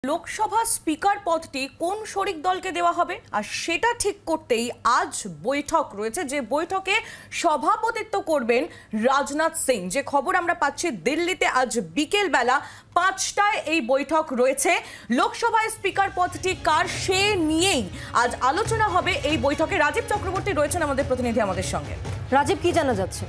Lok Sabha speaker পদটি কোন শরিক দলকে দেওয়া হবে আর সেটা ঠিক করতেই আজ বৈঠক রয়েছে, যে বৈঠকে সভাপতিত্ব করবেন রাজনাথ সিং। যে খবর আমরা পাচ্ছি, দিল্লিতে আজ বিকেল বেলা 5টায় এই বৈঠক রয়েছে। লোকসভায় স্পিকার পদটি কার সে নিয়েই আজ আলোচনা হবে এই বৈঠকে। রাজীব চক্রবর্তী রয়েছেন আমাদের প্রতিনিধি আমাদের সঙ্গে। রাজীব, কি জানা যাচ্ছে?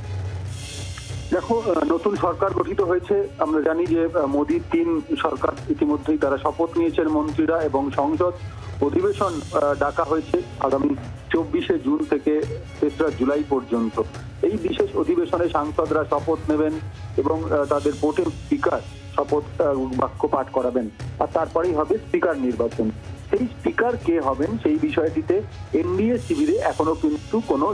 দেখো, নতুন সরকার গঠিত হয়েছে। আমরা জানি যে মোদির 3 সরকার ইতিমধ্যেই তারা শপথ নিয়েছেন মন্ত্রীরা, এবং সংসদ অধিবেশন ডাকা হয়েছে আগামী 24শে জুন থেকে 3রা জুলাই পর্যন্ত। এই বিশেষ অধিবেশনে সাংসদরা শপথ নেবেন এবং তাদের ভোটের স্পিকার শপথ বাক্য পাঠ করাবেন, আর তারপরেই হবে স্পিকার নির্বাচন। সেই স্পিকার কে হবেন সেই বিষয়টিতে এনডিএ শিবিরে এখনো কিন্তু কোনো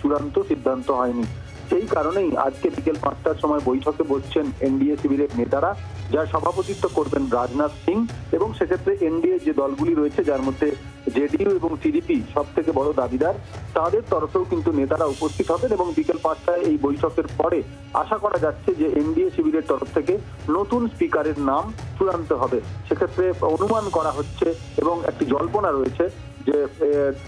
চূড়ান্ত সিদ্ধান্ত হয়নি। সেই কারণেই আজকে বিকেল 5টার সময় বৈঠকে বসছেন এনডিএ শিবিরের নেতারা, যার সভাপতিত্ব করবেন রাজনাথ সিং। এবং সেক্ষেত্রে এনডিএ যে দলগুলি রয়েছে, যার মধ্যে জেডিইউ এবং টিডিপি সব থেকে বড় দাবিদার, তাদের তরফেও কিন্তু নেতারা উপস্থিত হবেন। এবং বিকেল 5টায় এই বৈঠকের পরে আশা করা যাচ্ছে যে এনডিএ শিবিরের তরফ থেকে নতুন স্পিকারের নাম চূড়ান্ত হবে। সেক্ষেত্রে অনুমান করা হচ্ছে এবং একটি জল্পনা রয়েছে যে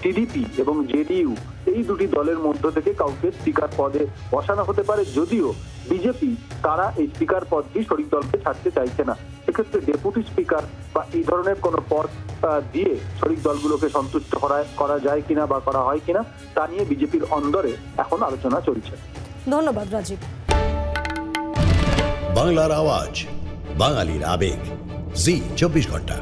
টিডিপি এবং জেডিইউ এই দুটি দলের মধ্য থেকে কাউকে স্পিকার পদে বসানো হতে পারে, যদিও বিজেপি তারা এই স্পিকার পদটি শরিক দলকে ছাড়তে চাইছে না। সেক্ষেত্রে ডেপুটি স্পিকার বা এই ধরনের কোনো পদ দিয়ে শরিক দলগুলোকে সন্তুষ্ট করা যায় কিনা বা করা হয় কিনা তা নিয়ে বিজেপির অন্দরে এখন আলোচনা চলছে। ধন্যবাদ রাজীব। বাংলার আওয়াজ, বাঙালির আবেগ, জি 24 ঘন্টা।